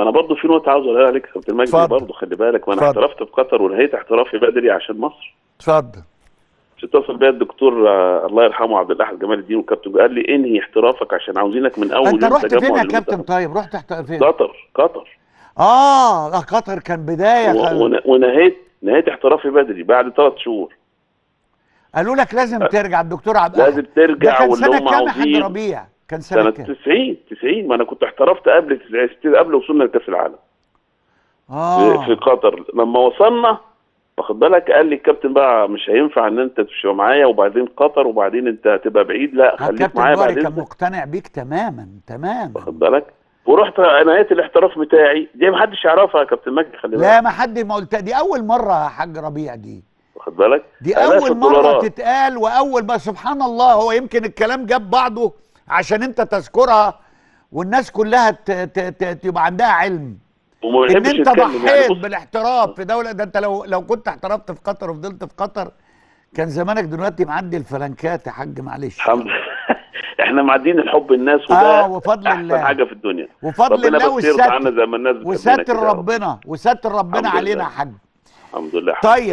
انا برضه في نقطه عاوز اقولها لك يا كابتن مجدي، اتفضل. برضه خلي بالك، ما انا اتفضل. احترفت في قطر ونهيت احترافي بدري عشان مصر. اتفضل. مش اتصل بيا الدكتور الله يرحمه عبد الاحد جمال الدين والكابتن قال لي انهي احترافك عشان عاوزينك من اول انت يوم رحت تجمع فين يا كابتن؟ للمنتخب. طيب رحت فين؟ قطر. قطر كان بدايه ونهيت احترافي بدري بعد 3 شهور. قالوا لك لازم ترجع الدكتور عبد لازم الاحد. ده ترجع كان واللي سنه هم كام يا حاج عاوزين. ربيع؟ كان سنه سنه كام؟ 90 ما انا كنت احترفت قبل 90 قبل وصولنا لكاس العالم. في قطر لما وصلنا، واخد بالك، قال لي الكابتن بقى مش هينفع ان انت تبقى معايا وبعدين قطر وبعدين انت هتبقى بعيد، لا خليك معايا الكابتن جوهري بعدين. كان مقتنع بيك تماما تماما. واخد بالك، ورحت نهايه الاحتراف بتاعي دي ما حدش يعرفها يا كابتن مجدي، خلي بالك. لا ما حد ما قلت، دي اول مره يا حاج ربيع دي. واخد بالك، دي آلاف اول مره الدولارات. تتقال، واول ما سبحان الله، هو يمكن الكلام جاب بعضه عشان انت تذكرها والناس كلها تبقى عندها علم وما ان بيحبش انت يتكلم يعني. ضحيت بص، بالاحتراف في دوله. ده انت لو كنت احترفت في قطر وفضلت في قطر كان زمانك دلوقتي معدي الفلنكات يا حاج، معلش. الحمد لله. احنا معديين الحب الناس، وده وفضل احسن الله. حاجه في الدنيا. وفضل ربنا الله بس يرضى عنا والستر. زي ما الناس بتحبنا وستر كده يا رب. ربنا، وستر ربنا الحمد علينا لله. يا حاج. الحمد لله. طيب.